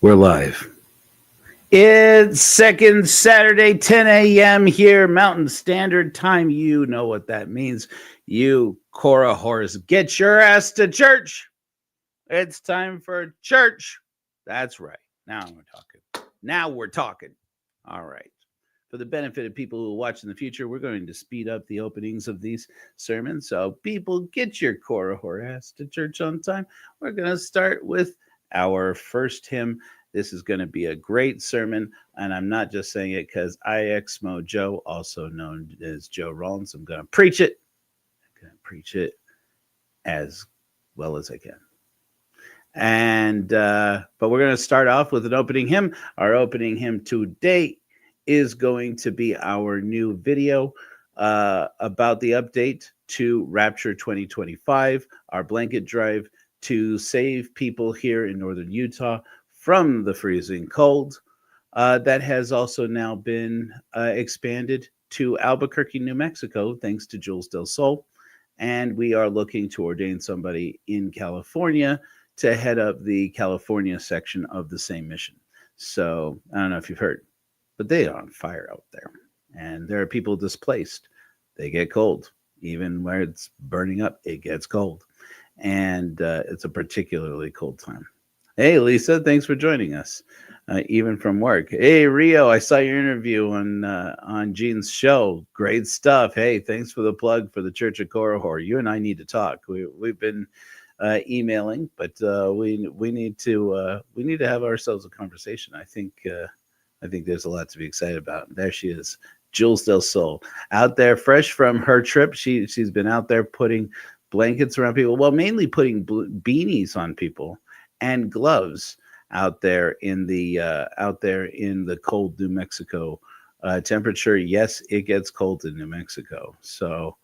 We're live. It's second Saturday, 10 a.m. here, Mountain Standard Time. You know what that means. You Cora Horse, get your ass to church. It's time for church. That's right. Now we're talking. All right. For the benefit of people who watch in the future, we're going to speed up the openings of these sermons. So people, get your Cora Horse ass to church on time. We're going to start with our first hymn. This is going to be a great sermon, and I'm not just saying it because ExmoJoe, also known as Joe Rollins, I'm going to preach it. I'm going to preach it as well as I can. And but we're going to start off with an opening hymn. Our opening hymn today is going to be our new video about the update to Rapture 2025, our blanket drive to save people here in northern Utah from the freezing cold. That has also now been expanded to Albuquerque, New Mexico, thanks to Jules Del Sol. And we are looking to ordain somebody in California to head up the California section of the same mission. So I don't know if you've heard, but they are on fire out there. And there are people displaced. They get cold. Even where it's burning up, it gets cold. And it's a particularly cold time. Hey, Lisa, thanks for joining us, even from work. Hey, Rio, I saw your interview on Gene's show. Great stuff. Hey, thanks for the plug for the Church of Korihor. You and I need to talk. We've been emailing, but we need to have ourselves a conversation. I think there's a lot to be excited about. There she is, Jules Del Sol, out there, fresh from her trip. She's been out there putting blankets around people. Well, mainly putting beanies on people and gloves out there in the cold New Mexico temperature. Yes, it gets cold in New Mexico. So,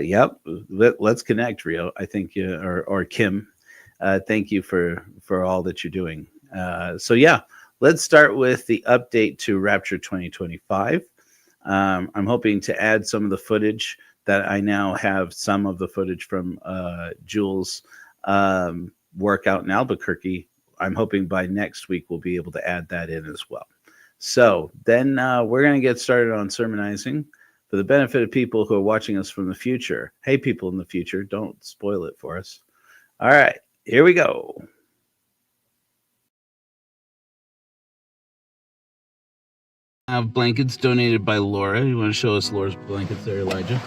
yep, let's connect, Rio. I think or Kim. Thank you for all that you're doing. So yeah, let's start with the update to Rapture 2025. I'm hoping to add some of the footage that I now have. Some of the footage from Jules' workout in Albuquerque. I'm hoping by next week we'll be able to add that in as well. So then we're going to get started on sermonizing for the benefit of people who are watching us from the future. Hey, people in the future, don't spoil it for us. All right, here we go. I have blankets donated by Laura. You want to show us Laura's blankets there, Elijah?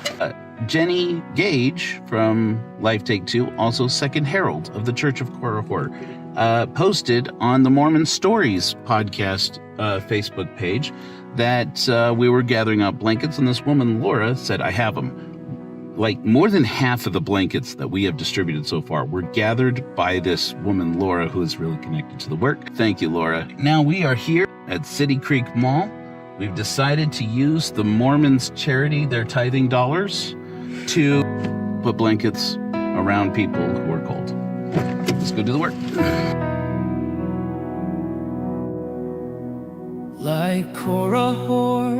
Jenny Gage from Life Take Two, also Second Herald of the Church of Korihor, posted on the Mormon Stories podcast Facebook page that we were gathering out blankets, and this woman, Laura, said, I have them. Like more than half of the blankets that we have distributed so far were gathered by this woman, Laura, who is really connected to the work. Thank you, Laura. Now we are here at City Creek Mall. We've decided to use the Mormons' charity, their tithing dollars, to put blankets around people who are cold. Let's go do the work. Like Korihor,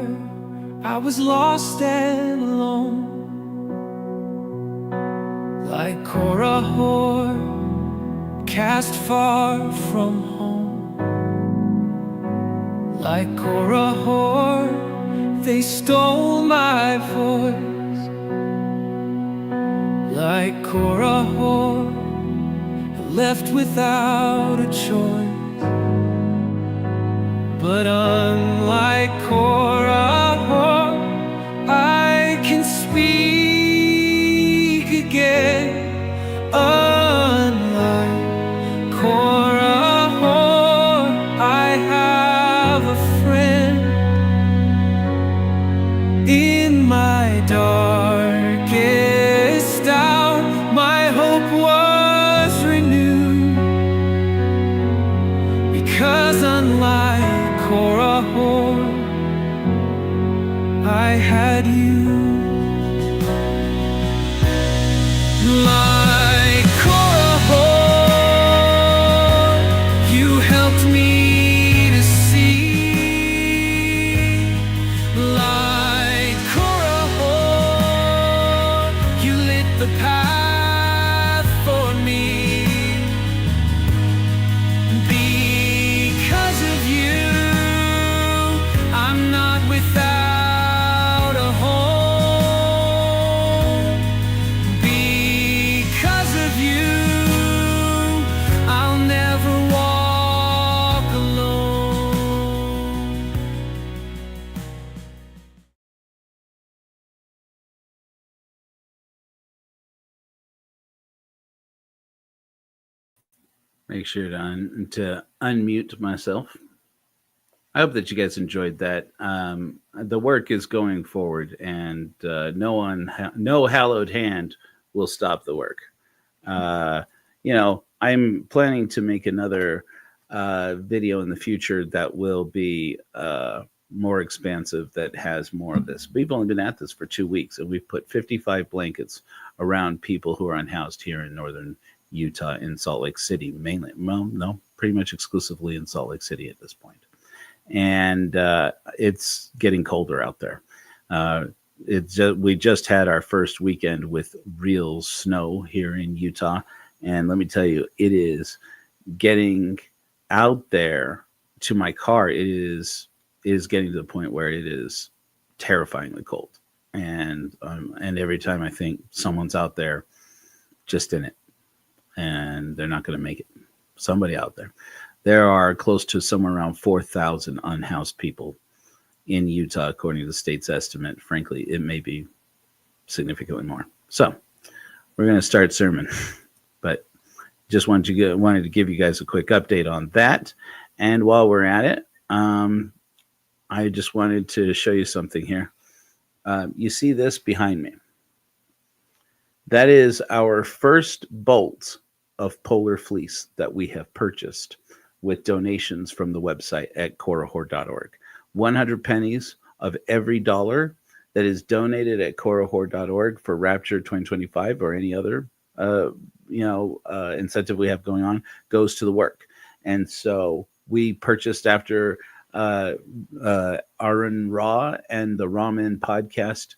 I was lost and alone. Like Korihor, cast far from home. Like Korihor, they stole my voice. Like Korihor, left without a choice. But unlike Korihor, I can speak again. Unlike Korihor, I have a friend in my darkest hour. My hope was renewed, because unlike Korihor, Make sure to unmute myself. I hope that you guys enjoyed that. The work is going forward, and no hallowed hand will stop the work. Uh, I'm planning to make another video in the future that will be more expansive, that has more of this. We've only been at this for 2 weeks, and we've put 55 blankets around people who are unhoused here in northern Utah, in Salt Lake City, mainly. Well, no, pretty much exclusively in Salt Lake City at this point. And it's getting colder out there. We just had our first weekend with real snow here in Utah, and let me tell you, it is getting out there to my car. It is getting to the point where it is terrifyingly cold, and every time I think someone's out there just in it, and they're not going to make it. Somebody out there. There are close to somewhere around 4,000 unhoused people in Utah, according to the state's estimate. Frankly, it may be significantly more. So we're going to start sermon, but just wanted to give you guys a quick update on that. And while we're at it, I just wanted to show you something here. You see this behind me? That is our first bolt of polar fleece that we have purchased with donations from the website at korahor.org. 100 pennies of every dollar that is donated at korahor.org for Rapture 2025 or any other incentive we have going on goes to the work. And so we purchased after Aaron Ra and the Ramen podcast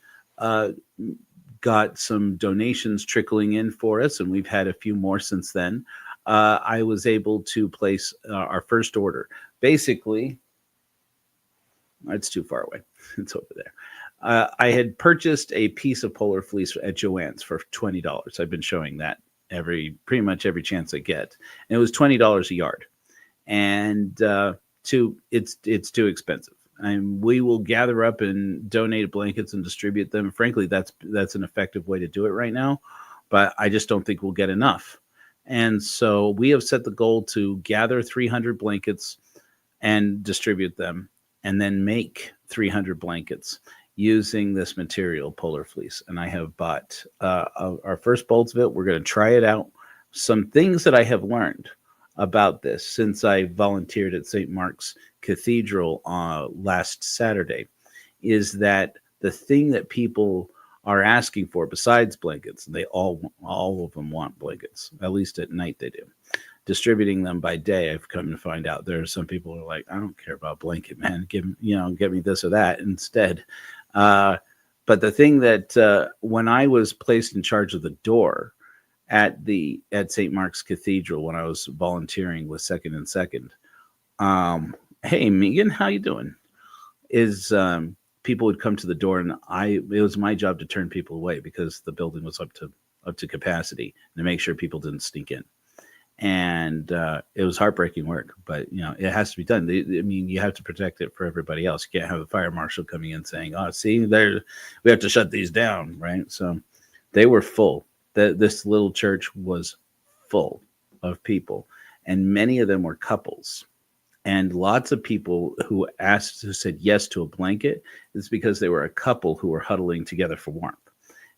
got some donations trickling in for us, and we've had a few more since then. I was able to place our first order. Basically, it's too far away. It's over there. I had purchased a piece of polar fleece at Joann's for $20. I've been showing that pretty much every chance I get. And it was $20 a yard. And it's too expensive. And we will gather up and donate blankets and distribute them. Frankly, that's an effective way to do it right now, but I just don't think we'll get enough. And so we have set the goal to gather 300 blankets and distribute them, and then make 300 blankets using this material, polar fleece. And I have bought our first bolts of it. We're going to try it out. Some things that I have learned about this since I volunteered at St. Mark's Cathedral last Saturday is that the thing that people are asking for besides blankets, they all of them want blankets, at least at night they do. Distributing them by day, I've come to find out there are some people who are like, I don't care about blanket, man. Give me this or that instead. But the thing that when I was placed in charge of the door at St. Mark's Cathedral, when I was volunteering with Second and Second, hey Megan, how you doing? People would come to the door, and it was my job to turn people away because the building was up to capacity, and to make sure people didn't sneak in. And it was heartbreaking work, but it has to be done. You have to protect it for everybody else. You can't have the fire marshal coming in saying, "Oh, see, we have to shut these down," right? So they were full. This little church was full of people, and many of them were couples. And lots of people who said yes to a blanket is because they were a couple who were huddling together for warmth.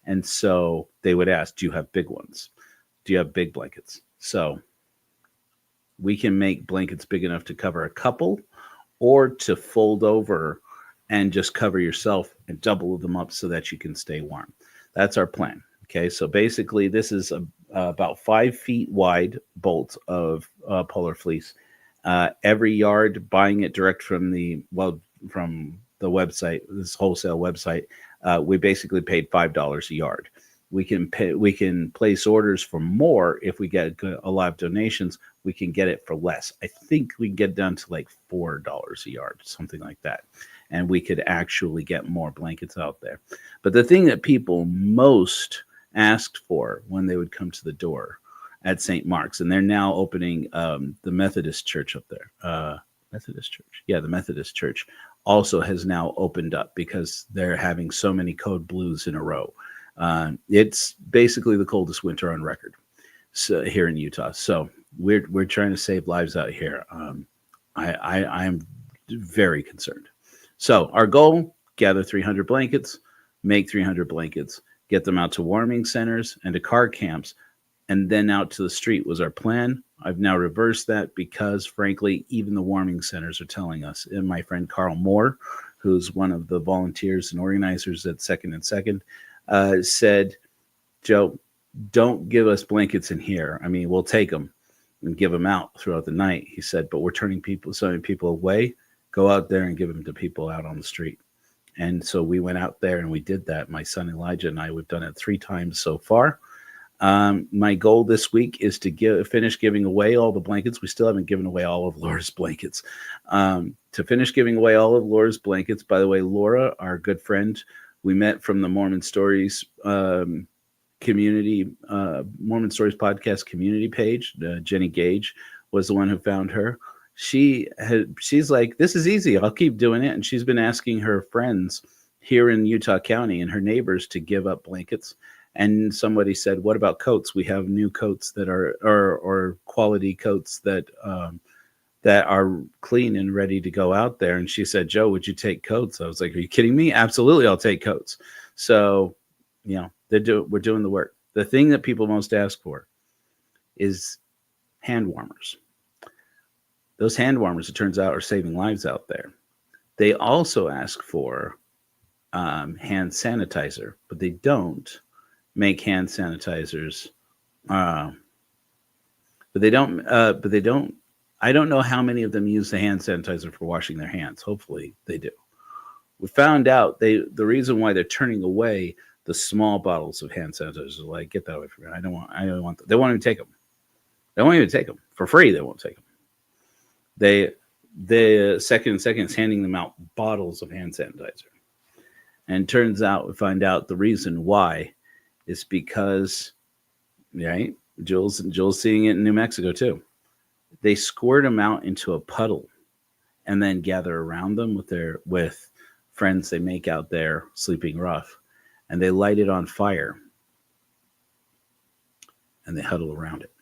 And so they would ask, do you have big ones? Do you have big blankets? So we can make blankets big enough to cover a couple, or to fold over and just cover yourself and double them up so that you can stay warm. That's our plan. Okay, so basically this is about 5 feet wide bolt of polar fleece. Every yard, buying it direct from the website, this wholesale website, we basically paid $5 a yard. We can place orders for more. If we get a lot of donations, we can get it for less. I think we can get down to like $4 a yard, something like that. And we could actually get more blankets out there. But the thing that people most asked for when they would come to the door at St. Mark's, and they're now opening the Methodist church up there. Methodist church. Yeah, the Methodist church also has now opened up because they're having so many code blues in a row. It's basically the coldest winter on record here in Utah. So we're trying to save lives out here. I'm very concerned. So our goal: gather 300 blankets, make 300 blankets, get them out to warming centers and to car camps, and then out to the street was our plan. I've now reversed that because, frankly, even the warming centers are telling us. And my friend Carl Moore, who's one of the volunteers and organizers at Second and Second, said, Joe, don't give us blankets in here. I mean, we'll take them and give them out throughout the night. He said, but we're turning so many people away. Go out there and give them to people out on the street. And so we went out there and we did that. My son Elijah and I, we've done it 3 times so far. My goal this week is to finish giving away all the blankets. We still haven't given away all of Laura's blankets. To finish giving away all of Laura's blankets. By the way, Laura, our good friend, we met from the Mormon Stories community, Mormon Stories podcast community page. Jenny Gage was the one who found her. She's like, this is easy. I'll keep doing it. And she's been asking her friends here in Utah County and her neighbors to give up blankets. And somebody said, what about coats? We have new coats that are, or quality coats that are clean and ready to go out there. And she said, Joe, would you take coats? I was like, are you kidding me? Absolutely. I'll take coats. So, we're doing the work. The thing that people most ask for is hand warmers. Those hand warmers, it turns out, are saving lives out there. They also ask for hand sanitizer, but they don't make hand sanitizers. I don't know how many of them use the hand sanitizer for washing their hands. Hopefully they do. We found out the reason why they're turning away the small bottles of hand sanitizer, like, get that away from me. I don't want them. They won't even take them. They won't even take them for free. They won't take them. The Second is handing them out bottles of hand sanitizer. And turns out, we find out the reason why is because, right? Jules seeing it in New Mexico too. They squirt them out into a puddle and then gather around them with friends they make out there sleeping rough. And they light it on fire and they huddle around it.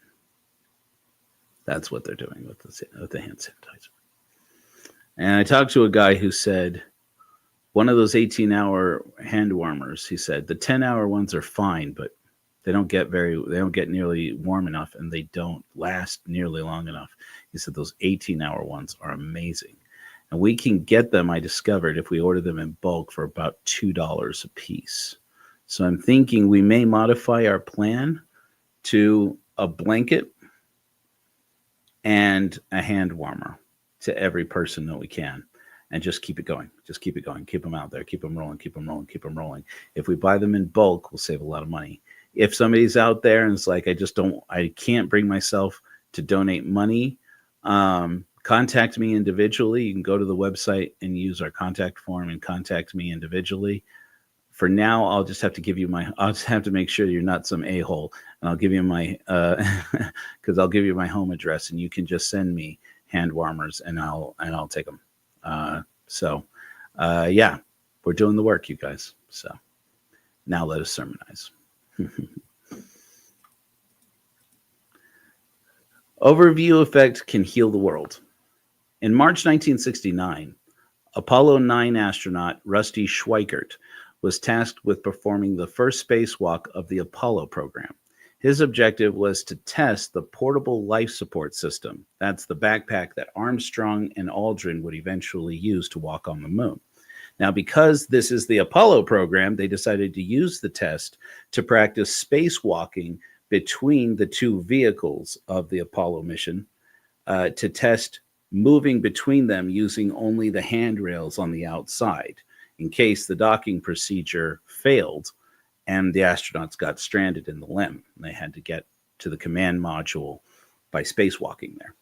That's what they're doing with the hand sanitizer. And I talked to a guy who said, one of those 18-hour hand warmers, he said, the 10-hour ones are fine, but they don't get nearly warm enough, and they don't last nearly long enough. He said those 18-hour ones are amazing. And we can get them, I discovered, if we order them in bulk for about $2 a piece. So I'm thinking we may modify our plan to a blanket and a hand warmer to every person that we can. And just keep it going. Just keep it going. Keep them out there. Keep them rolling. Keep them rolling. Keep them rolling. If we buy them in bulk, we'll save a lot of money. If somebody's out there and it's like, I can't bring myself to donate money, contact me individually. You can go to the website and use our contact form and contact me individually. For now, I'll just have to make sure you're not some a-hole, and I'll give you because I'll give you my home address, and you can just send me hand warmers, and I'll take them. Yeah, we're doing the work, you guys. So now let us sermonize. Overview effect can heal the world. In March 1969, Apollo 9 astronaut Rusty Schweickart was tasked with performing the first spacewalk of the Apollo program. His objective was to test the portable life support system. That's the backpack that Armstrong and Aldrin would eventually use to walk on the moon. Now, because this is the Apollo program, they decided to use the test to practice spacewalking between the 2 vehicles of the Apollo mission to test moving between them using only the handrails on the outside in case the docking procedure failed and the astronauts got stranded in the LEM. They had to get to the command module by spacewalking there.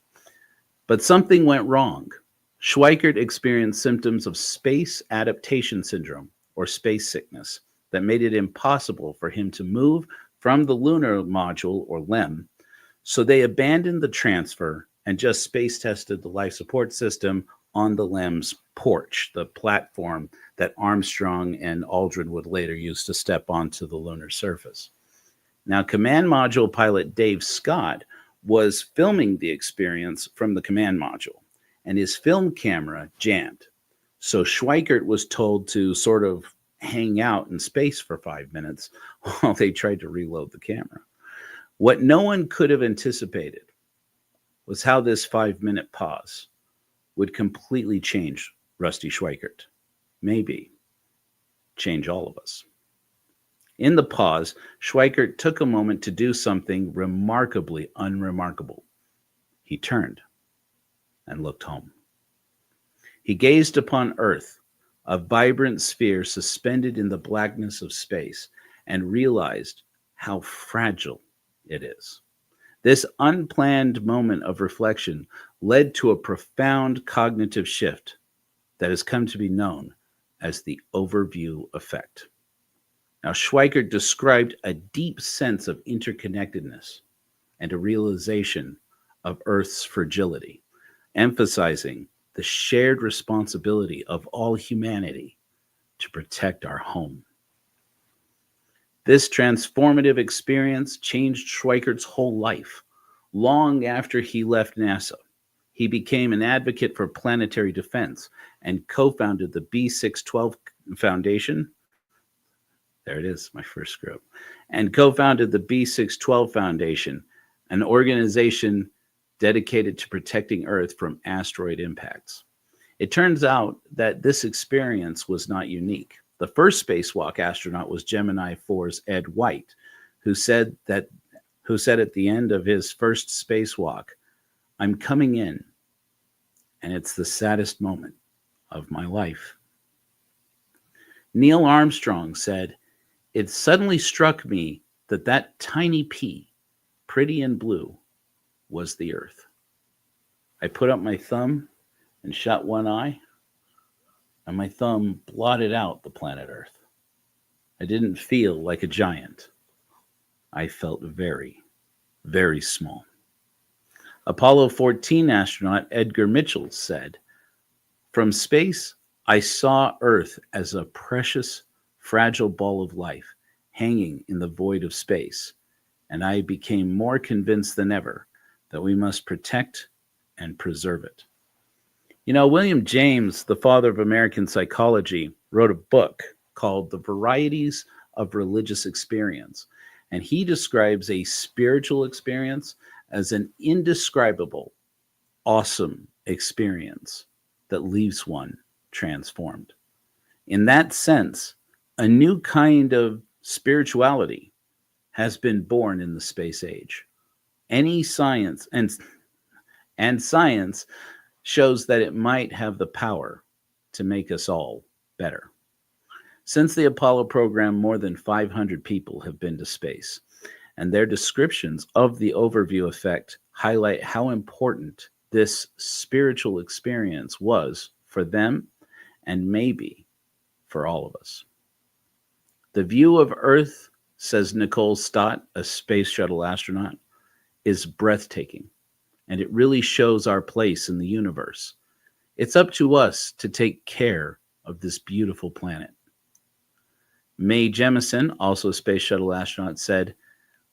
But something went wrong. Schweickart experienced symptoms of space adaptation syndrome, or space sickness, that made it impossible for him to move from the lunar module, or LEM. So they abandoned the transfer and just space tested the life support system on the LEM's porch, the platform that Armstrong and Aldrin would later use to step onto the lunar surface. Now, command module pilot Dave Scott was filming the experience from the command module, and his film camera jammed. So Schweikert was told to sort of hang out in space for 5 minutes while they tried to reload the camera. What no one could have anticipated was how this 5-minute pause would completely change Rusty Schweikert. Maybe change all of us. In the pause, Schweikert took a moment to do something remarkably unremarkable. He turned and looked home. He gazed upon Earth, a vibrant sphere suspended in the blackness of space, and realized how fragile it is. This unplanned moment of reflection led to a profound cognitive shift that has come to be known as the overview effect. Now, Schweikert described a deep sense of interconnectedness and a realization of Earth's fragility, emphasizing the shared responsibility of all humanity to protect our home. This transformative experience changed Schweikert's whole life. Long after he left NASA, he became an advocate for planetary defense and co-founded the B612 Foundation. There it is, my first screw. And co-founded the B612 Foundation, an organization dedicated to protecting Earth from asteroid impacts. It turns out that this experience was not unique. The first spacewalk astronaut was Gemini 4's Ed White, who said at the end of his first spacewalk, "I'm coming in, and it's the saddest moment of my life." Neil Armstrong said, "It suddenly struck me that tiny pea, pretty and blue, was the Earth. I put up my thumb and shut one eye, and my thumb blotted out the planet Earth. I didn't feel like a giant. I felt very, very small." Apollo 14 astronaut Edgar Mitchell said, "From space, I saw Earth as a precious, fragile ball of life hanging in the void of space, and I became more convinced than ever that we must protect and preserve it." You know, William James, the father of American psychology, wrote a book called The Varieties of Religious Experience, and he describes a spiritual experience as an indescribable, awesome experience that leaves one transformed. In that sense, a new kind of spirituality has been born in the space age. Any science and science shows that it might have the power to make us all better. Since the Apollo program, more than 500 people have been to space, and their descriptions of the overview effect highlight how important this spiritual experience was for them and maybe for all of us. The view of Earth, says Nicole Stott, a space shuttle astronaut, is breathtaking, and it really shows our place in the universe. It's up to us to take care of this beautiful planet. Mae Jemison, also a space shuttle astronaut, said,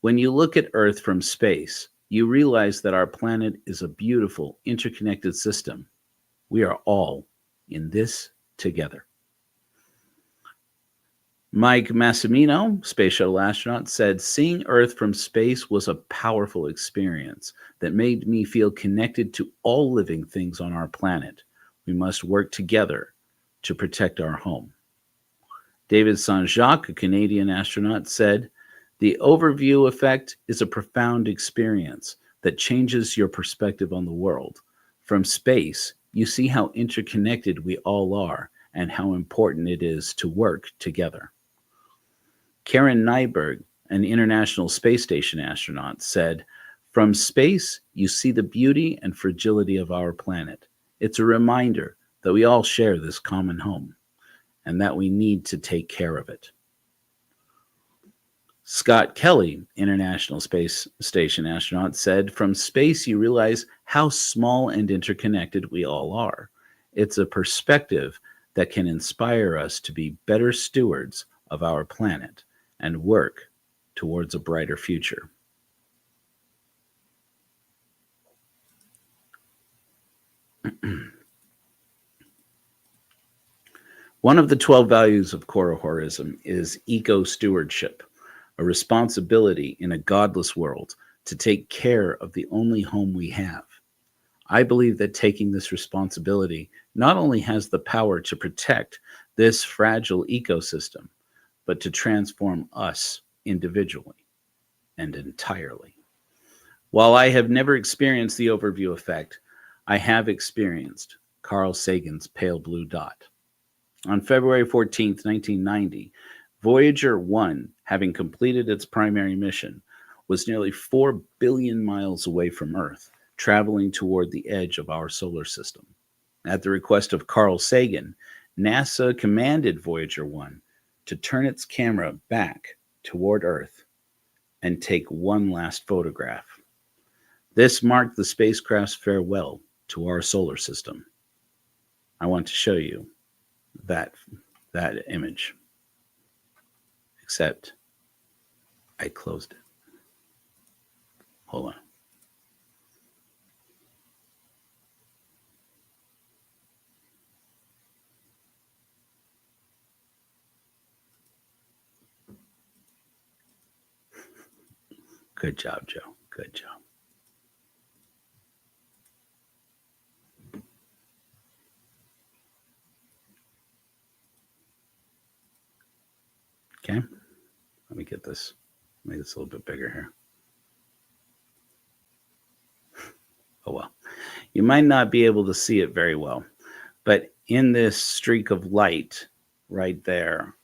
"When you look at Earth from space, you realize that our planet is a beautiful, interconnected system. We are all in this together." Mike Massimino, space shuttle astronaut, said, "Seeing Earth from space was a powerful experience that made me feel connected to all living things on our planet. We must work together to protect our home." David Saint-Jacques, a Canadian astronaut, said, "The overview effect is a profound experience that changes your perspective on the world. From space, you see how interconnected we all are and how important it is to work together." Karen Nyberg, an International Space Station astronaut, said, "From space, you see the beauty and fragility of our planet. It's a reminder that we all share this common home and that we need to take care of it." Scott Kelly, International Space Station astronaut, said, "From space, you realize how small and interconnected we all are. It's a perspective that can inspire us to be better stewards of our planet and work towards a brighter future." One of the 12 values of Korohorism is eco-stewardship, a responsibility in a godless world to take care of the only home we have. I believe that taking this responsibility not only has the power to protect this fragile ecosystem, but to transform us individually and entirely. While I have never experienced the overview effect, I have experienced Carl Sagan's pale blue dot. On February 14th, 1990, Voyager 1, having completed its primary mission, was nearly 4 billion miles away from Earth, traveling toward the edge of our solar system. At the request of Carl Sagan, NASA commanded Voyager 1 to turn its camera back toward Earth and take one last photograph. This marked the spacecraft's farewell to our solar system. I want to show you that image. Except I closed it. Hold on. Good job, Joe. Good job. Okay. Let me get this. Make this a little bit bigger here. Oh, well. You might not be able to see it very well, but in this streak of light right there,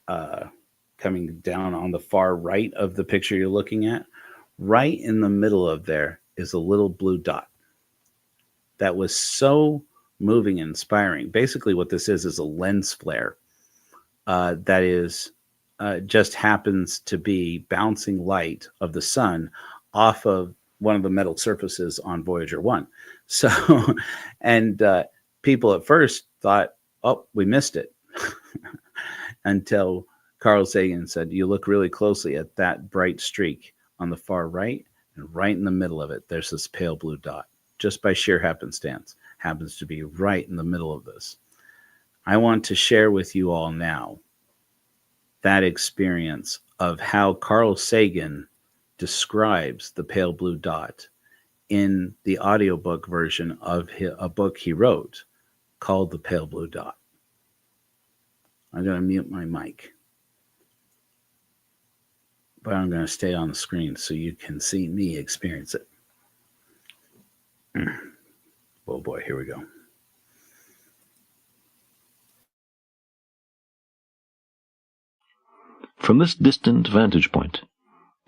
coming down on the far right of the picture you're looking at, right in the middle of there is a little blue dot. That was so moving and inspiring. Basically, what this is a lens flare that is just happens to be bouncing light of the sun off of one of the metal surfaces on Voyager 1. So, and people at first thought, oh, we missed it. Until Carl Sagan said, you look really closely at that bright streak on the far right, and right in the middle of it, there's this pale blue dot. Just by sheer happenstance, happens to be right in the middle of this. I want to share with you all now that experience of how Carl Sagan describes the pale blue dot in the audiobook version of a book he wrote called The Pale Blue Dot. I'm going to mute my mic, but I'm going to stay on the screen so you can see me experience it. Oh boy, here we go. From this distant vantage point,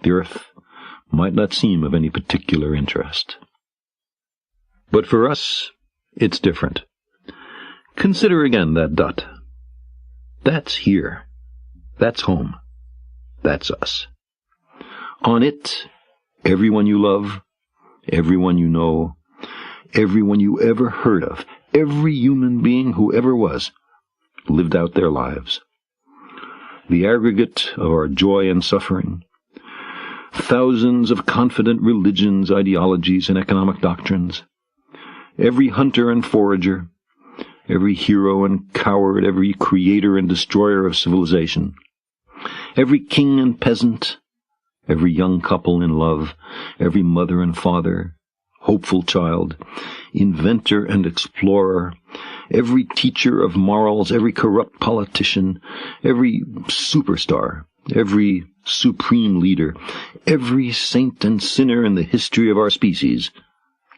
the Earth might not seem of any particular interest. But for us, it's different. Consider again that dot. That's here. That's home. That's us. On it, everyone you love, everyone you know, everyone you ever heard of, every human being who ever was, lived out their lives. The aggregate of our joy and suffering, thousands of confident religions, ideologies, and economic doctrines, every hunter and forager, every hero and coward, every creator and destroyer of civilization, every king and peasant, every young couple in love, every mother and father, hopeful child, inventor and explorer, every teacher of morals, every corrupt politician, every superstar, every supreme leader, every saint and sinner in the history of our species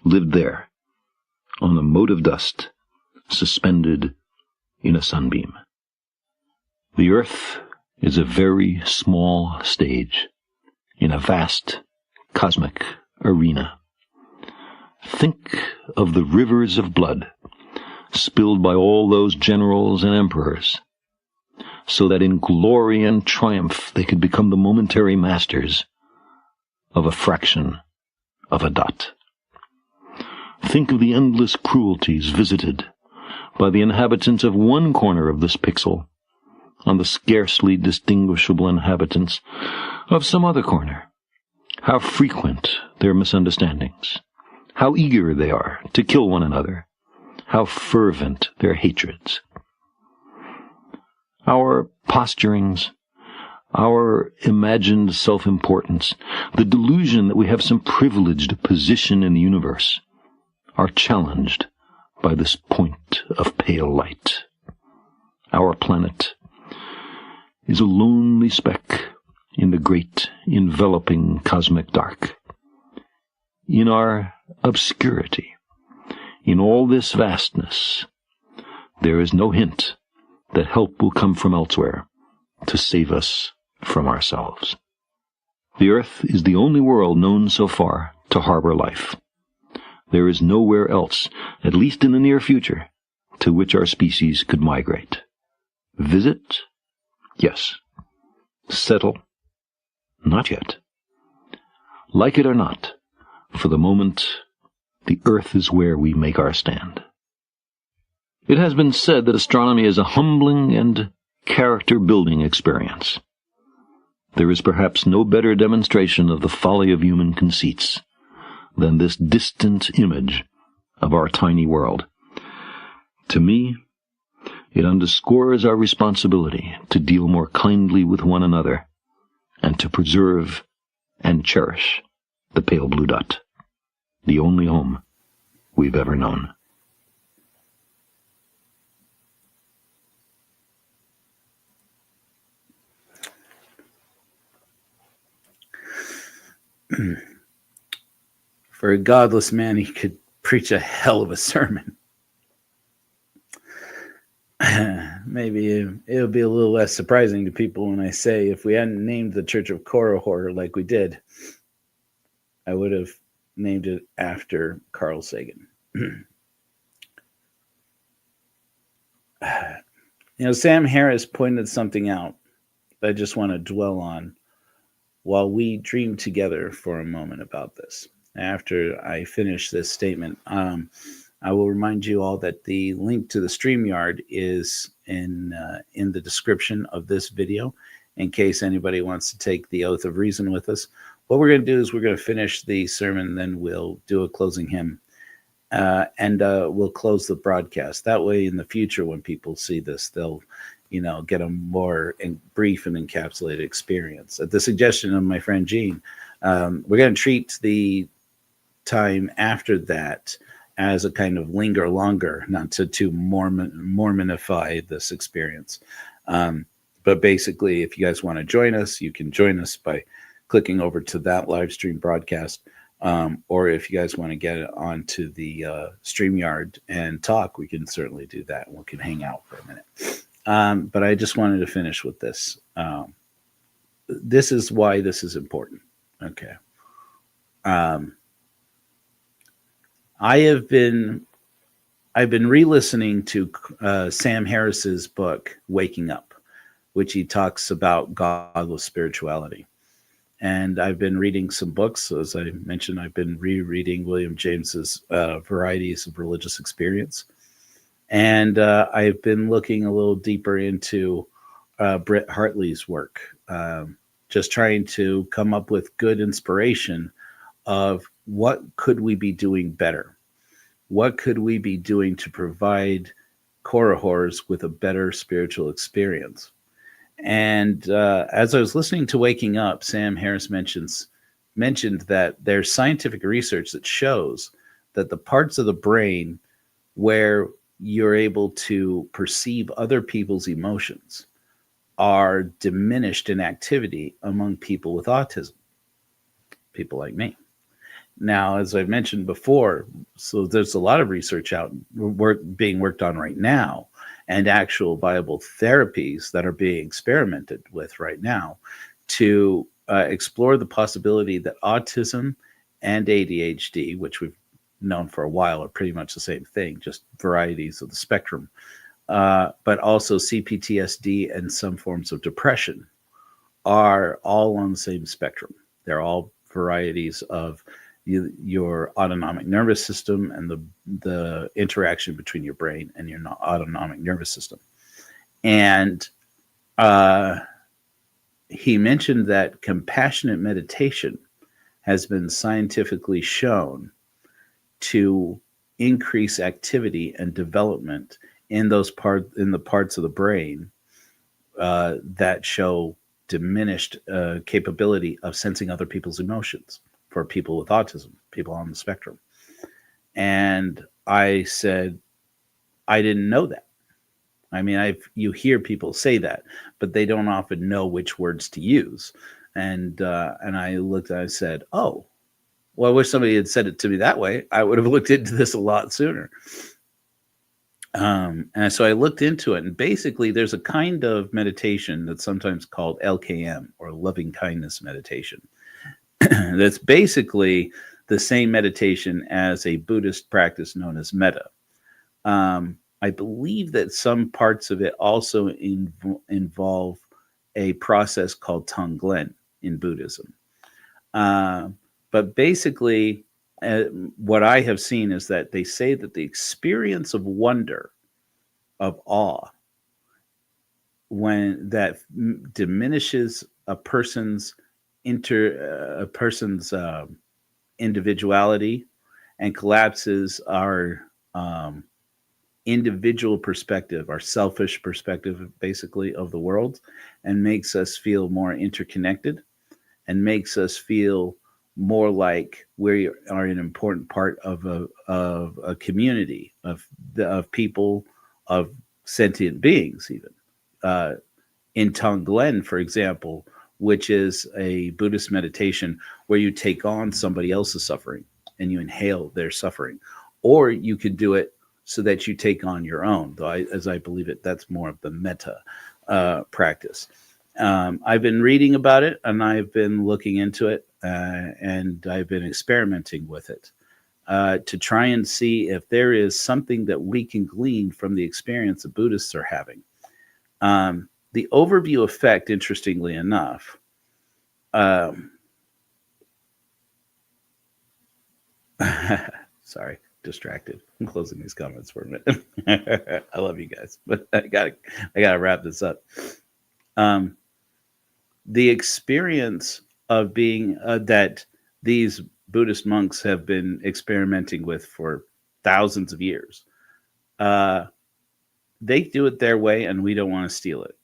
lived there, on a mote of dust, suspended in a sunbeam. The Earth is a very small stage in a vast cosmic arena. Think of the rivers of blood spilled by all those generals and emperors, so that in glory and triumph they could become the momentary masters of a fraction of a dot. Think of the endless cruelties visited by the inhabitants of one corner of this pixel on the scarcely distinguishable inhabitants of some other corner. How frequent their misunderstandings, how eager they are to kill one another, how fervent their hatreds. our posturings, our imagined self-importance, the delusion that we have some privileged position in the universe, are challenged by this point of pale light. Our planet is a lonely speck in the great enveloping cosmic dark. In our obscurity, in all this vastness, there is no hint that help will come from elsewhere to save us from ourselves. The earth is the only world known so far to harbor life. There is nowhere else, at least in the near future, to which our species could migrate. Visit? Yes. Settle? Not yet. Like it or not, for the moment, the earth is where we make our stand. It has been said that astronomy is a humbling and character-building experience. There is perhaps no better demonstration of the folly of human conceits than this distant image of our tiny world. To me, it underscores our responsibility to deal more kindly with one another and to preserve and cherish the pale blue dot, the only home we've ever known. For a godless man, he could preach a hell of a sermon. Maybe it'll be a little less surprising to people when I say if we hadn't named the Church of Korihor like we did, I would have named it after Carl Sagan. Sam Harris pointed something out that I just want to dwell on while we dream together for a moment about this. After I finish this statement, I will remind you all that the link to the StreamYard is in the description of this video, in case anybody wants to take the oath of reason with us. What we're going to do is we're going to finish the sermon, then we'll do a closing hymn, and we'll close the broadcast. That way, in the future, when people see this, they'll get a more brief and encapsulated experience. At the suggestion of my friend Gene, we're going to treat the time after that as a kind of linger longer, not to Mormonify this experience. But basically, if you guys want to join us, you can join us by clicking over to that live stream broadcast. Or if you guys want to get onto the StreamYard and talk, we can certainly do that. We can hang out for a minute. But I just wanted to finish with this. This is why this is important. Okay. I've been re-listening to Sam Harris's book, Waking Up, which he talks about godless spirituality. And I've been reading some books. As I mentioned, I've been rereading William James's Varieties of Religious Experience. And I've been looking a little deeper into Britt Hartley's work, just trying to come up with good inspiration of what could we be doing better? What could we be doing to provide Korihors with a better spiritual experience? And as I was listening to Waking Up, Sam Harris mentioned that there's scientific research that shows that the parts of the brain where you're able to perceive other people's emotions are diminished in activity among people with autism, people like me. Now, as I've mentioned before, so there's a lot of research being worked on right now, and actual viable therapies that are being experimented with right now to explore the possibility that autism and ADHD, which we've known for a while are pretty much the same thing, just varieties of the spectrum, but also CPTSD and some forms of depression are all on the same spectrum. They're all varieties of your autonomic nervous system and the interaction between your brain and your autonomic nervous system. And he mentioned that compassionate meditation has been scientifically shown to increase activity and development in the parts of the brain that show diminished capability of sensing other people's emotions for people with autism, people on the spectrum. And I said, I didn't know that. I mean, you hear people say that, but they don't often know which words to use. And I looked, I said, oh, well, I wish somebody had said it to me that way. I would have looked into this a lot sooner. And so I looked into it, and basically there's a kind of meditation that's sometimes called LKM, or loving kindness meditation. That's basically the same meditation as a Buddhist practice known as metta. I believe that some parts of it also involve a process called Tonglen in Buddhism. But basically, what I have seen is that they say that the experience of wonder, of awe, when that diminishes a person's individuality and collapses our individual perspective, our selfish perspective, basically, of the world, and makes us feel more interconnected, and makes us feel more like we are an important part of a community of people, of sentient beings, even. In Tonglen, for example, which is a Buddhist meditation where you take on somebody else's suffering and you inhale their suffering, or you could do it so that you take on your own. Though, as I believe it, that's more of the metta practice. I've been reading about it, and I've been looking into it, and I've been experimenting with it to try and see if there is something that we can glean from the experience that Buddhists are having. The overview effect, interestingly enough, sorry, distracted. I'm closing these comments for a minute. I love you guys, but I gotta wrap this up. The experience of being that these Buddhist monks have been experimenting with for thousands of years. They do it their way, and we don't want to steal it.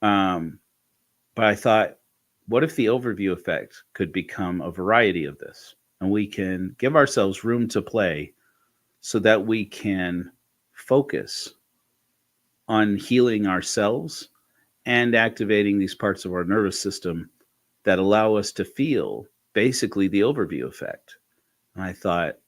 But I thought, what if the overview effect could become a variety of this, and we can give ourselves room to play so that we can focus on healing ourselves and activating these parts of our nervous system that allow us to feel basically the overview effect. And I thought,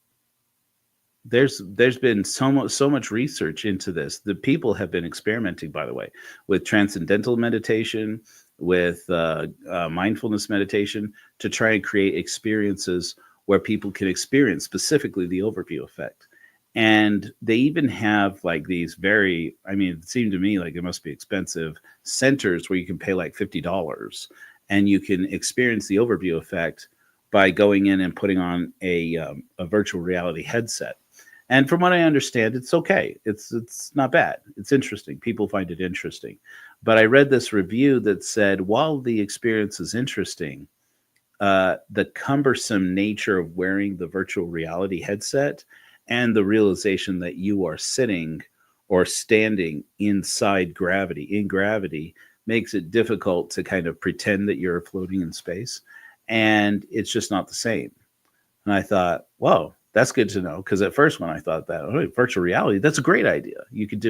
there's been so much research into this. The people have been experimenting, by the way, with transcendental meditation, with mindfulness meditation, to try and create experiences where people can experience specifically the overview effect. And they even have like these it seemed to me like it must be expensive centers where you can pay like $50 and you can experience the overview effect by going in and putting on a virtual reality headset. And from what I understand, it's okay. It's not bad. It's interesting. People find it interesting. But I read this review that said, while the experience is interesting, the cumbersome nature of wearing the virtual reality headset and the realization that you are sitting or standing inside gravity, in gravity, makes it difficult to kind of pretend that you're floating in space. And it's just not the same. And I thought, whoa, that's good to know. Because at first when I thought that, virtual reality, that's a great idea. You could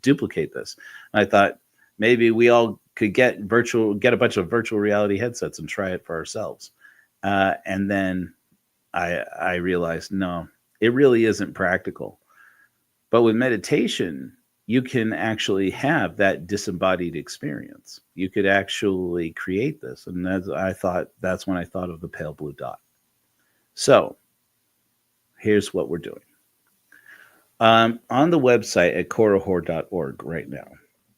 duplicate this. And I thought maybe we all could get a bunch of virtual reality headsets and try it for ourselves. And then I realized, no, it really isn't practical. But with meditation, you can actually have that disembodied experience. You could actually create this. And that's when I thought of the pale blue dot. So here's what we're doing. On the website at korahor.org right now.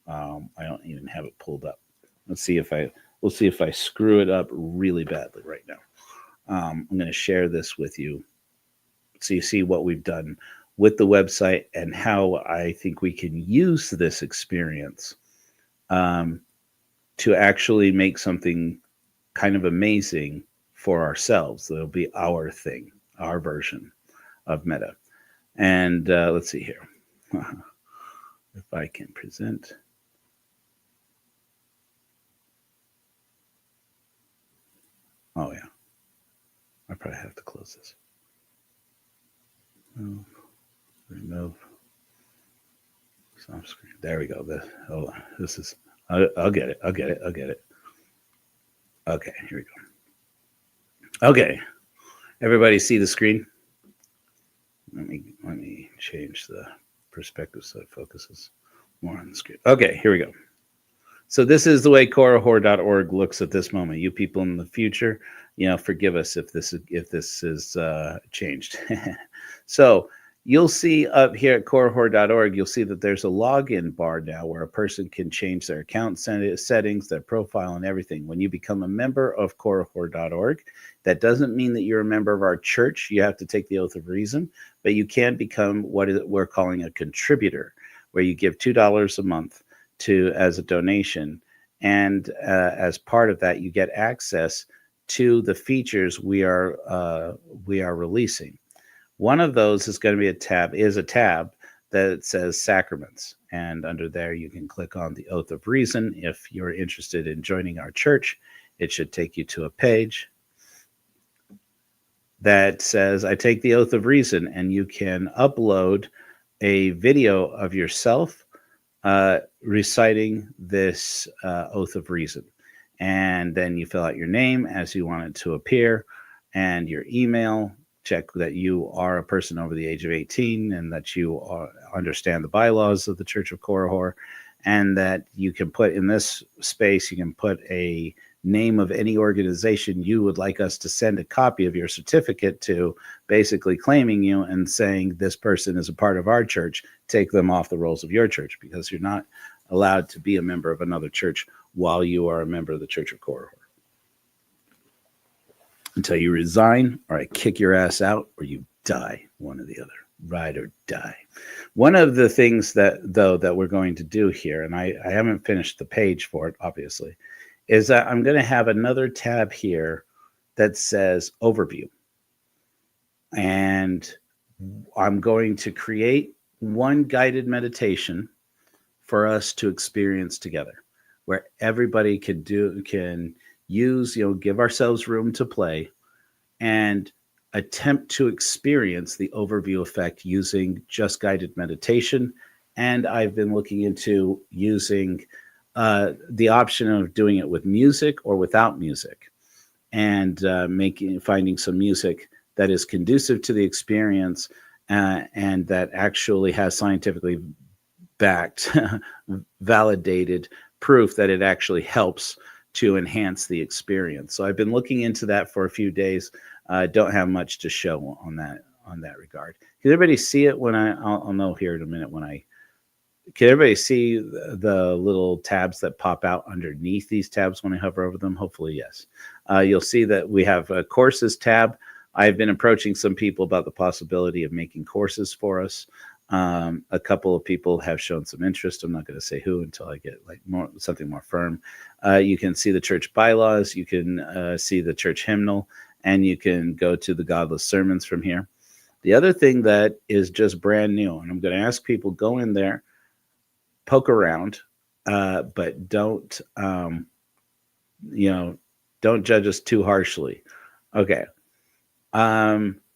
I don't even have it pulled up. We'll see if I screw it up really badly right now. I'm going to share this with you so you see what we've done with the website and how I think we can use this experience to actually make something kind of amazing for ourselves. That'll be our thing, our version of meta. And let's see here. If I can present Oh, yeah. I probably have to close this. Remove. Stop screen. There we go. Hold on. This is. I'll get it. I'll get it. I'll get it. Okay, here we go. Okay, everybody see the screen? Let me change the perspective so it focuses more on the screen. Okay, here we go. So this is the way korahor.org looks at this moment. You people in the future, forgive us if this is changed. So you'll see up here at korahor.org, you'll see that there's a login bar now where a person can change their account settings, their profile, and everything. When you become a member of korahor.org, that doesn't mean that you're a member of our church. You have to take the oath of reason, but you can become what we're calling a contributor, where you give $2 a month as a donation, and as part of that, you get access to the features we are releasing. One of those is going to be a tab that says Sacraments, and under there you can click on the Oath of Reason. If you're interested in joining our church, it should take you to a page that says I take the Oath of Reason, and you can upload a video of yourself reciting this Oath of Reason. And then you fill out your name as you want it to appear, and your email. Check that you are a person over the age of 18 and that you understand the bylaws of the Church of Korahor, and that you can put in this space, you can put a name of any organization you would like us to send a copy of your certificate to, basically claiming you and saying this person is a part of our church. Take them off the rolls of your church, because you're not allowed to be a member of another church while you are a member of the Church of Korahor. Until you resign, or I kick your ass out, or you die, one or the other. Ride or die. One of the things that we're going to do here, and I haven't finished the page for it, obviously, is that I'm going to have another tab here that says Overview. And I'm going to create one guided meditation for us to experience together, where everybody can use, give ourselves room to play and attempt to experience the overview effect using just guided meditation. And I've been looking into using the option of doing it with music or without music, and finding some music that is conducive to the experience and that actually has scientifically backed, validated proof that it actually helps to enhance the experience. So I've been looking into that for a few days. Don't have much to show on that regard. Can everybody see it when I'll know here in a minute can everybody see the little tabs that pop out underneath these tabs when I hover over them? Hopefully, yes. You'll see that we have a courses tab. I've been approaching some people about the possibility of making courses for us. A couple of people have shown some interest. I'm not going to say who until I get something more firm. You can see the church bylaws. You can see the church hymnal, and you can go to the Godless sermons from here. The other thing that is just brand new, and I'm going to ask people, go in there, poke around, but don't judge us too harshly. Okay.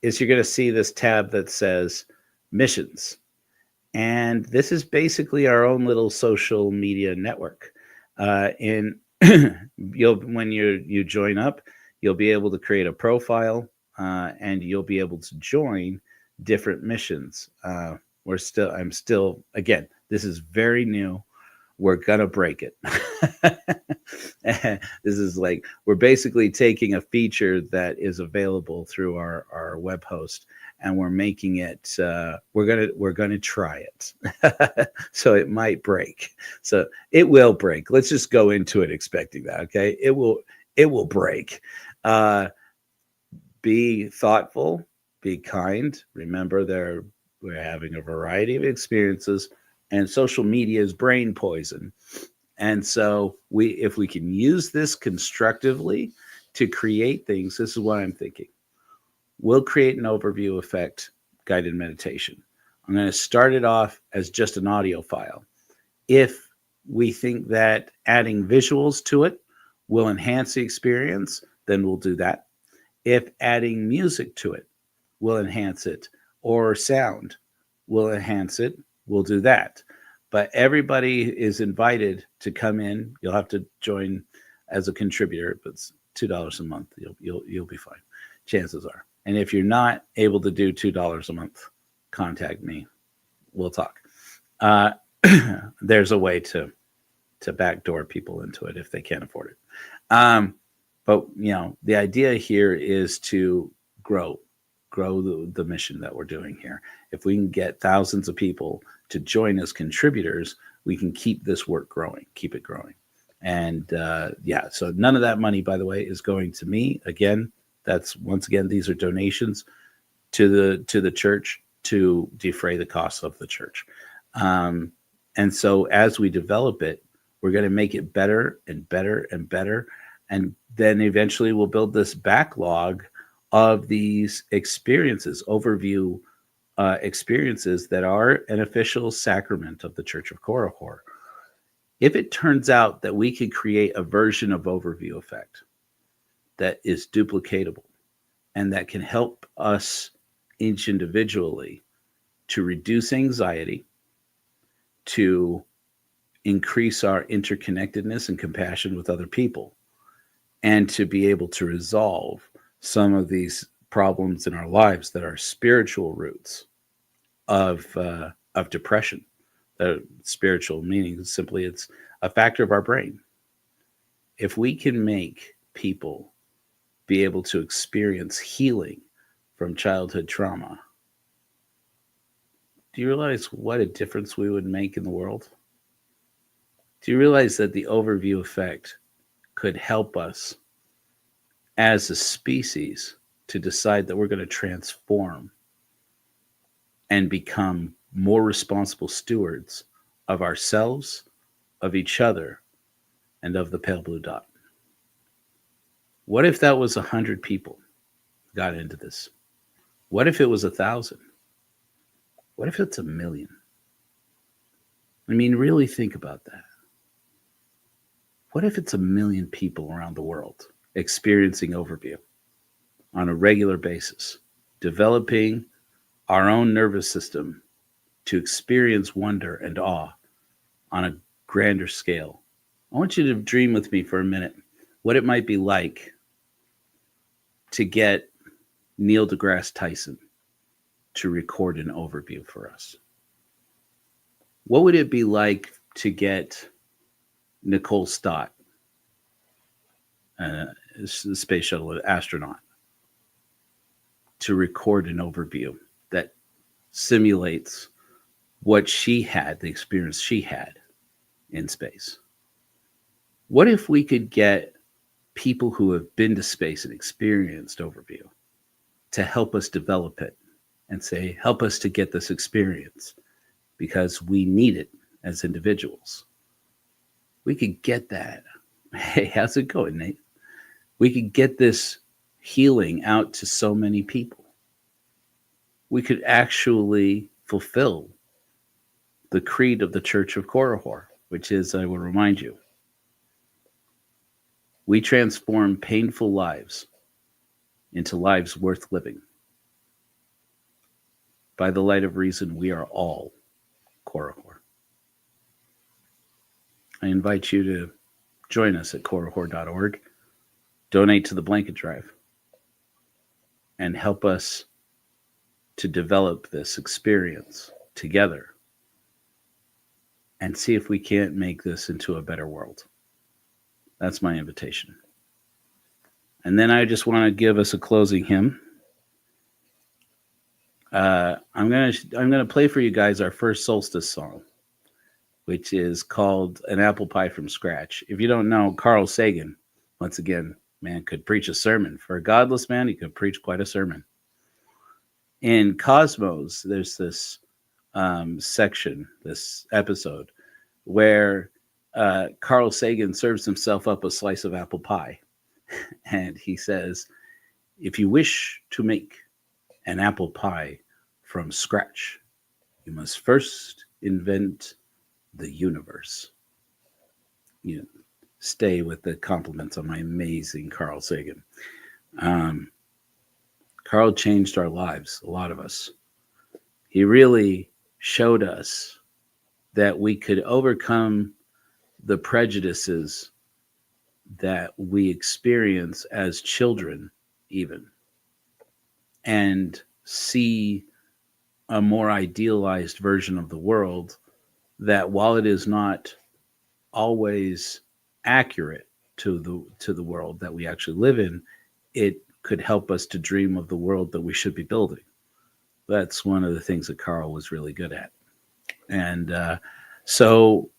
Is you're going to see this tab that says missions. And this is basically our own little social media network. When you join up, you'll be able to create a profile, and you'll be able to join different missions. I'm still, again, this is very new. We're going to break it. This is we're basically taking a feature that is available through our web host, and we're making it, we're going to try it. So it might break. So it will break. Let's just go into it expecting that. Okay. It will break. Be thoughtful, be kind. Remember, we're having a variety of experiences, and social media is brain poison. And so if we can use this constructively to create things, this is what I'm thinking. We'll create an overview effect guided meditation. I'm going to start it off as just an audio file. If we think that adding visuals to it will enhance the experience, then we'll do that. If adding music to it will enhance it, or sound will enhance it, we'll do that. But everybody is invited to come in. You'll have to join as a contributor, but it's $2 a month. You'll be fine. Chances are. And if you're not able to do $2 a month, contact me. We'll talk. There's a way to backdoor people into it if they can't afford it. But the idea here is to grow the mission that we're doing here. If we can get thousands of people to join as contributors, we can keep this work growing, keep it growing. And so none of that money, by the way, is going to me. Again, these are donations to the church to defray the costs of the church. And so as we develop it, we're going to make it better and better and better. And then eventually we'll build this backlog of these experiences, overview experiences that are an official sacrament of the Church of Korihor. If it turns out that we could create a version of overview effect that is duplicatable and that can help us each individually to reduce anxiety, to increase our interconnectedness and compassion with other people, and to be able to resolve some of these problems in our lives that are spiritual roots of depression. Spiritual meaning simply it's a factor of our brain. If we can make people be able to experience healing from childhood trauma, do you realize what a difference we would make in the world? Do you realize that the overview effect could help us as a species to decide that we're going to transform and become more responsible stewards of ourselves, of each other, and of the pale blue dot? What if that was 100 people got into this? What if it was 1,000? What if it's 1,000,000? I mean, really think about that. What if it's 1,000,000 people around the world experiencing overview on a regular basis, developing our own nervous system to experience wonder and awe on a grander scale? I want you to dream with me for a minute what it might be like to get Neil deGrasse Tyson to record an overview for us. What would it be like to get Nicole Stott, the space shuttle astronaut, to record an overview that simulates what she had, the experience she had in space? What if we could get people who have been to space and experienced overview to help us develop it and say, help us to get this experience because we need it as individuals? We could get that. Hey, how's it going, Nate? We could get this healing out to so many people. We could actually fulfill the creed of the Church of Korihor, which is, I will remind you, we transform painful lives into lives worth living. By the light of reason, we are all Korihor. I invite you to join us at korihor.org, donate to the blanket drive, and help us to develop this experience together and see if we can't make this into a better world. That's my invitation. And then I just want to give us a closing hymn. I'm gonna play for you guys our first solstice song, which is called "An Apple Pie from Scratch." If you don't know, Carl Sagan, once again, man, could preach a sermon. For a godless man, he could preach quite a sermon. In Cosmos, there's this section, this episode, where Carl Sagan serves himself up a slice of apple pie. And he says, if you wish to make an apple pie from scratch, you must first invent the universe. stay with the compliments on my amazing Carl Sagan. Carl changed our lives, a lot of us. He really showed us that we could overcome the prejudices that we experience as children, even, and see a more idealized version of the world that, while it is not always accurate to the world that we actually live in, it could help us to dream of the world that we should be building. That's one of the things that Carl was really good at. And so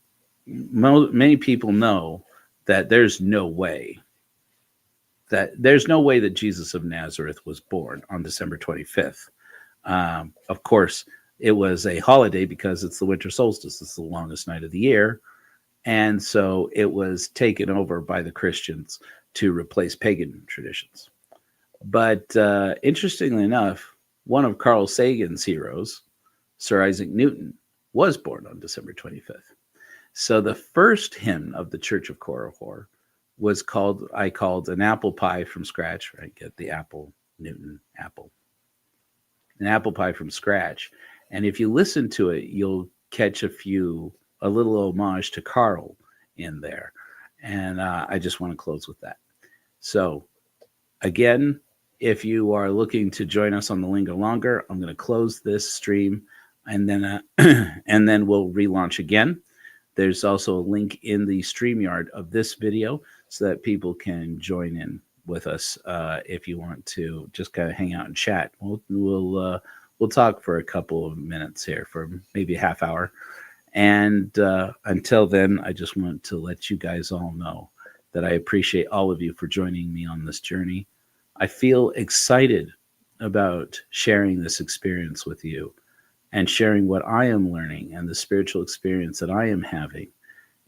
many people know that there's no way that Jesus of Nazareth was born on December 25th. Of course, it was a holiday because it's the winter solstice. It's the longest night of the year. And so it was taken over by the Christians to replace pagan traditions. But interestingly enough, one of Carl Sagan's heroes, Sir Isaac Newton, was born on December 25th. So the first hymn of the Church of Corahor was called An Apple Pie from Scratch, right? Get the apple, Newton, apple. An apple pie from scratch. And if you listen to it, you'll catch a little homage to Carl in there. And I just want to close with that. So again, if you are looking to join us on the Linger Longer, I'm going to close this stream and then we'll relaunch again. There's also a link in the StreamYard of this video so that people can join in with us if you want to just kind of hang out and chat. We'll talk for a couple of minutes here, for maybe a half hour. And until then, I just want to let you guys all know that I appreciate all of you for joining me on this journey. I feel excited about sharing this experience with you and sharing what I am learning and the spiritual experience that I am having.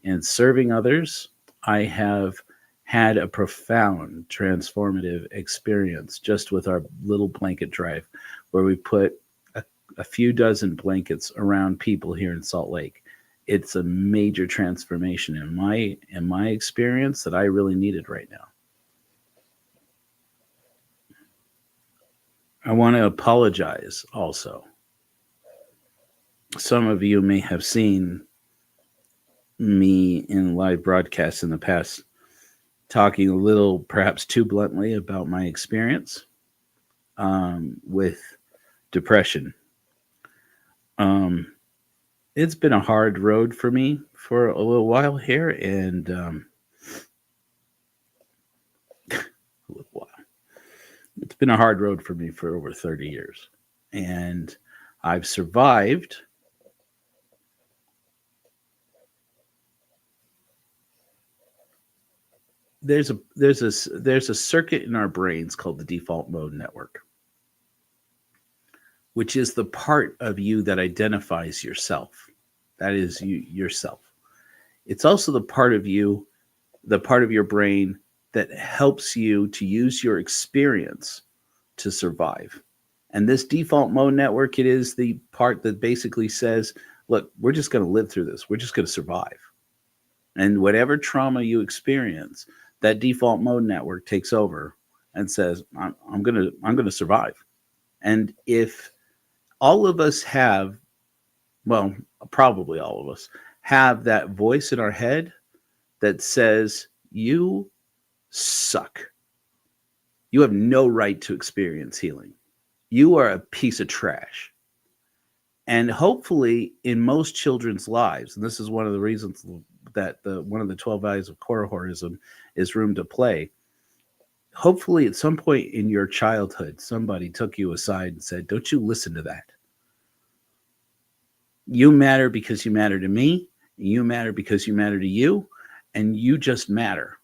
In serving others, I have had a profound transformative experience just with our little blanket drive, where we put a few dozen blankets around people here in Salt Lake. It's a major transformation in my experience that I really needed right now. I want to apologize also. Some of you may have seen me in live broadcasts in the past talking a little, perhaps too bluntly, about my experience with depression. It's been a hard road for me for a little while here, and it's been a hard road for me for over 30 years, and I've survived. There's a circuit in our brains called the default mode network, which is the part of you that identifies yourself. That is yourself. It's also the part of you, the part of your brain that helps you to use your experience to survive. And this default mode network, it is the part that basically says, look, we're just going to live through this. We're just going to survive. And whatever trauma you experience, that default mode network takes over and says, I'm going to survive. And if all of us have, well, probably all of us have that voice in our head that says, you suck. You have no right to experience healing. You are a piece of trash. And hopefully in most children's lives, and this is one of the reasons that one of the 12 values of Corohorism is room to play. Hopefully at some point in your childhood, somebody took you aside and said, don't you listen to that. You matter because you matter to me. You matter because you matter to you. And you just matter.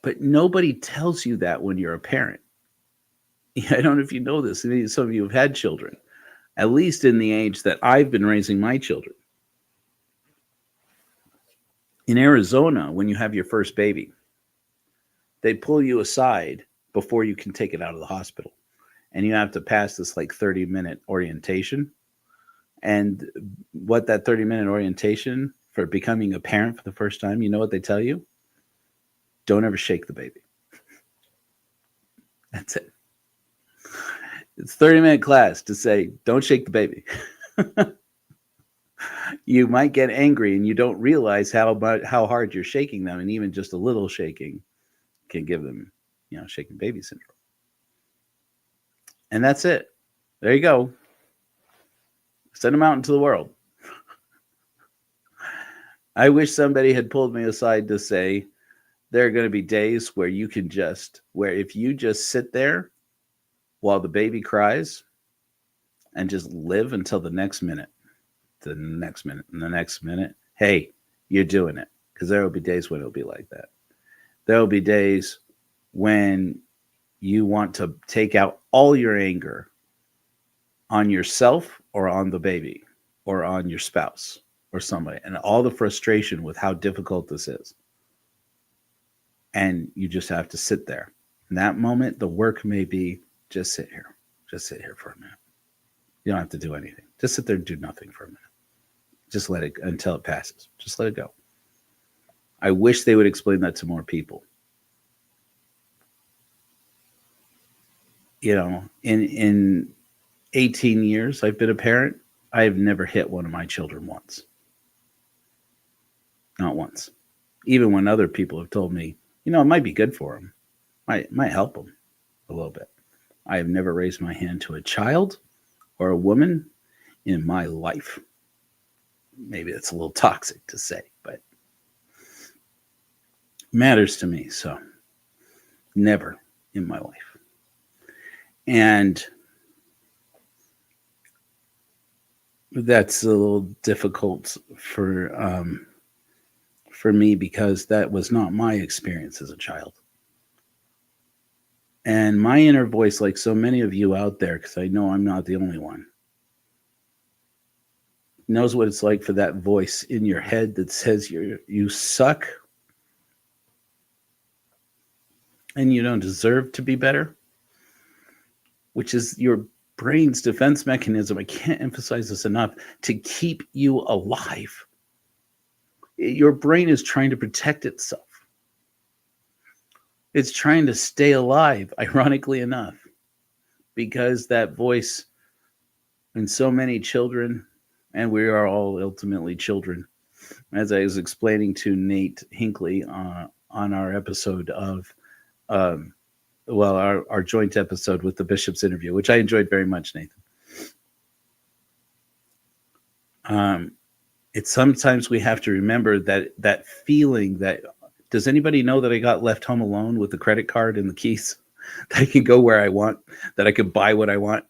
But nobody tells you that when you're a parent. I don't know if you know this. Some of you have had children, at least in the age that I've been raising my children. In Arizona, when you have your first baby, they pull you aside before you can take it out of the hospital. And you have to pass this like 30-minute orientation. And what that 30-minute orientation for becoming a parent for the first time, you know what they tell you? Don't ever shake the baby. That's it. It's 30-minute class to say, don't shake the baby. You might get angry and you don't realize how hard you're shaking them. And even just a little shaking can give them, shaking baby syndrome. And that's it. There you go. Send them out into the world. I wish somebody had pulled me aside to say, there are going to be days where if you just sit there while the baby cries and just live until the next minute, and the next minute, hey, you're doing it. Because there will be days when it'll be like that. There will be days when you want to take out all your anger on yourself or on the baby or on your spouse or somebody, and all the frustration with how difficult this is. And you just have to sit there. In that moment, the work may be just sit here. Just sit here for a minute. You don't have to do anything. Just sit there and do nothing for a minute. Just let it until it passes. Just let it go. I wish they would explain that to more people. In 18 years I've been a parent, I have never hit one of my children once. Not once. Even when other people have told me, it might be good for them. Might help them a little bit. I have never raised my hand to a child or a woman in my life. Maybe that's a little toxic to say, but it matters to me. So never in my life. And that's a little difficult for me because that was not my experience as a child. And my inner voice, like so many of you out there, because I know I'm not the only one, knows what it's like for that voice in your head that says you suck and you don't deserve to be better, which is your brain's defense mechanism. I can't emphasize this enough, to keep you alive. Your brain is trying to protect itself. It's trying to stay alive, ironically enough, because that voice in so many children, and we are all ultimately children, as I was explaining to Nate Hinckley on our episode of, our joint episode with the Bishop's interview, which I enjoyed very much, Nathan. It's sometimes we have to remember that feeling that, does anybody know that I got left home alone with the credit card and the keys? That I can go where I want, that I can buy what I want?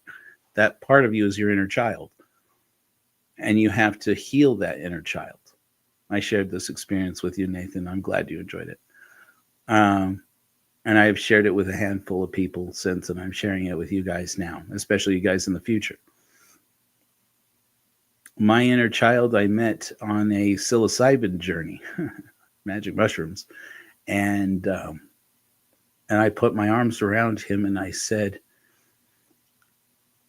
That part of you is your inner child. And you have to heal that inner child. I shared this experience with you, Nathan. I'm glad you enjoyed it. And I've shared it with a handful of people since, and I'm sharing it with you guys now, especially you guys in the future. My inner child I met on a psilocybin journey, magic mushrooms. And I put my arms around him and I said,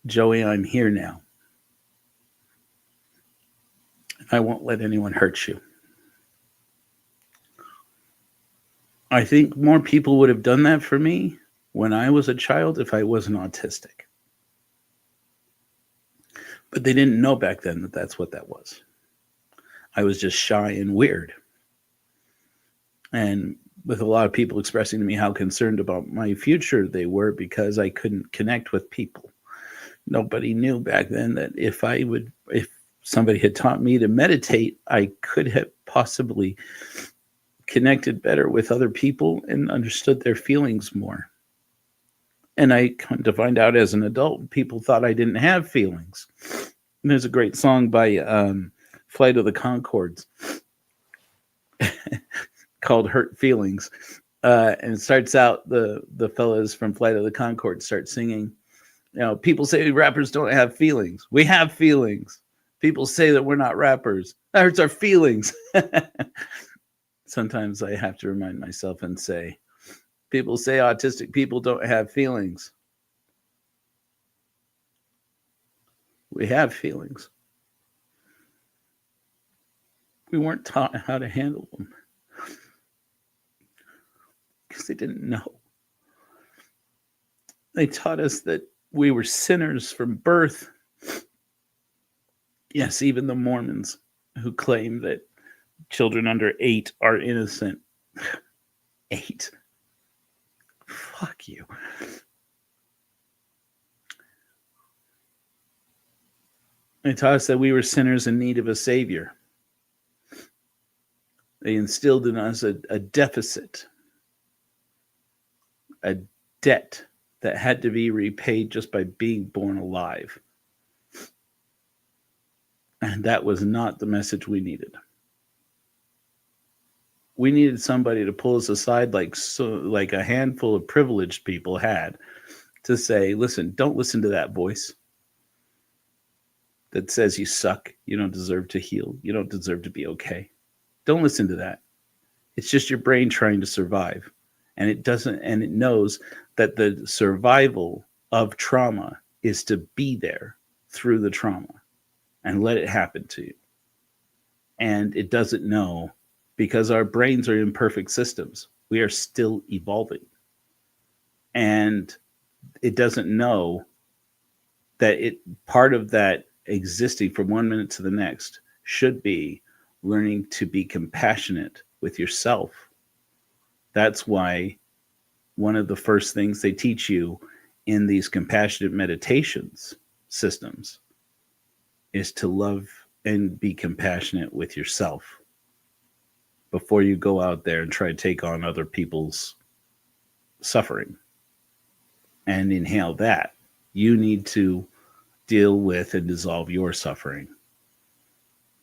Joey, I'm here now. I won't let anyone hurt you. I think more people would have done that for me when I was a child if I wasn't autistic. But they didn't know back then that that's what that was. I was just shy and weird. And with a lot of people expressing to me how concerned about my future they were because I couldn't connect with people. Nobody knew back then that if somebody had taught me to meditate, I could have possibly connected better with other people and understood their feelings more. And I come to find out as an adult, people thought I didn't have feelings. And there's a great song by Flight of the Conchords called Hurt Feelings. And it starts out, the fellas from Flight of the Conchords start singing, people say rappers don't have feelings. We have feelings. People say that we're not rappers. That hurts our feelings. Sometimes I have to remind myself and say, people say autistic people don't have feelings. We have feelings. We weren't taught how to handle them because they didn't know. They taught us that we were sinners from birth. Yes, even the Mormons who claim that children under 8 are innocent. 8. Fuck you. They taught us that we were sinners in need of a savior. They instilled in us a deficit, a debt that had to be repaid just by being born alive. And that was not the message we needed. We needed somebody to pull us aside like a handful of privileged people had to say, listen, don't listen to that voice that says you suck, you don't deserve to heal, you don't deserve to be okay. Don't listen to that. It's just your brain trying to survive. And it knows that the survival of trauma is to be there through the trauma and let it happen to you. And it doesn't know, because our brains are imperfect systems. We are still evolving. And it doesn't know that part of that existing from one minute to the next should be learning to be compassionate with yourself. That's why one of the first things they teach you in these compassionate meditations systems is to love and be compassionate with yourself before you go out there and try to take on other people's suffering and inhale that. You need to deal with and dissolve your suffering.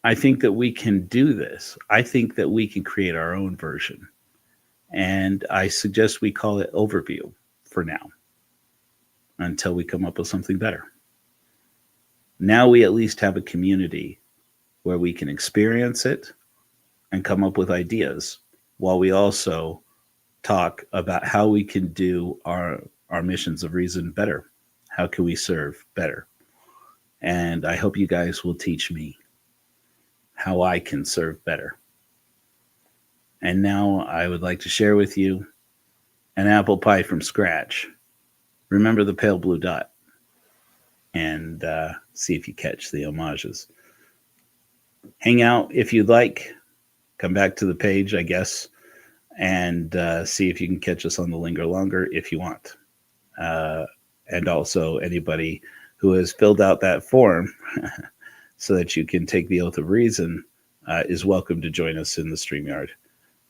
I think that we can do this. I think that we can create our own version. And I suggest we call it Overview for now, until we come up with something better. Now we at least have a community where we can experience it and come up with ideas, while we also talk about how we can do our missions of reason better. How can we serve better? And I hope you guys will teach me how I can serve better. And now I would like to share with you an apple pie from scratch. Remember the pale blue dot, and see if you catch the homages. Hang out if you'd like. Come back to the page, I guess, and see if you can catch us on the Linger Longer if you want. And also anybody who has filled out that form so that you can take the oath of reason is welcome to join us in the StreamYard.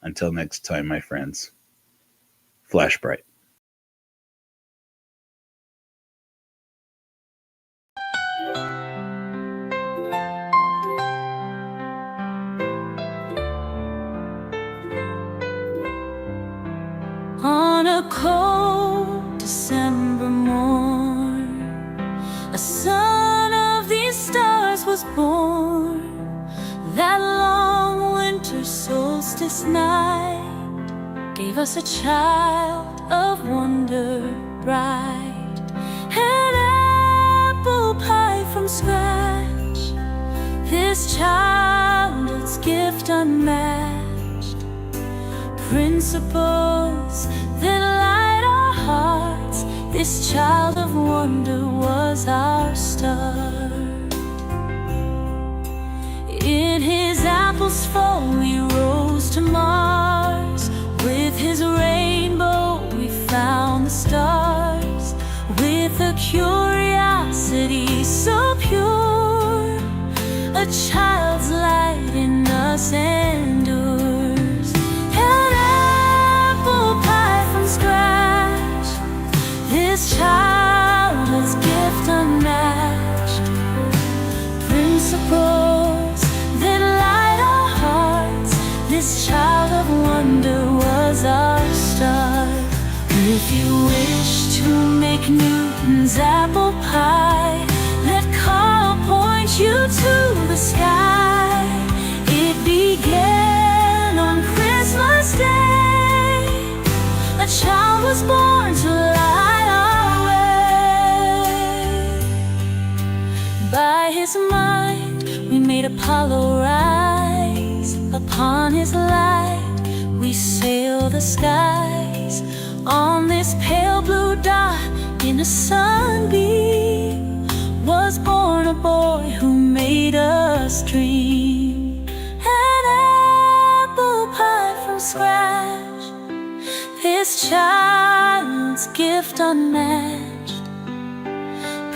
Until next time, my friends, flash bright. On a cold December morn, a son of these stars was born. That long winter solstice night gave us a child of wonder bright. An apple pie from scratch, this childhood's gift unmatched. Principles that light our hearts, this child of wonder was our start. In his apple's fall we rose to Mars. With his rainbow we found the stars. With a curiosity so pure, a child's light in us endures. An apple pie from scratch, this childhood's gift unmatched. Principles that light our hearts, this child of wonder was our start. If you wish to make Newton's apple pie, let Carl point you to the sky. It began on Christmas Day. A child was born to light our way. By his mind we made Apollo rise. Upon his light we sail the skies, on this pale blue dot in a sunbeam was born a boy who made us dream. An apple pie from scratch, this child's gift unmatched.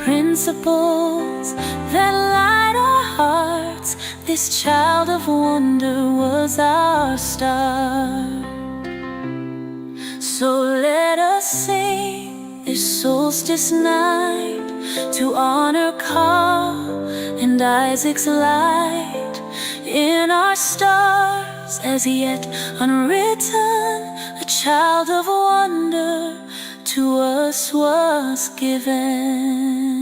Principles that light our hearts, this child of wonder was our star. So let us sing this solstice night to honor Carl and Isaac's light in our stars, as yet unwritten, a child of wonder to us was given.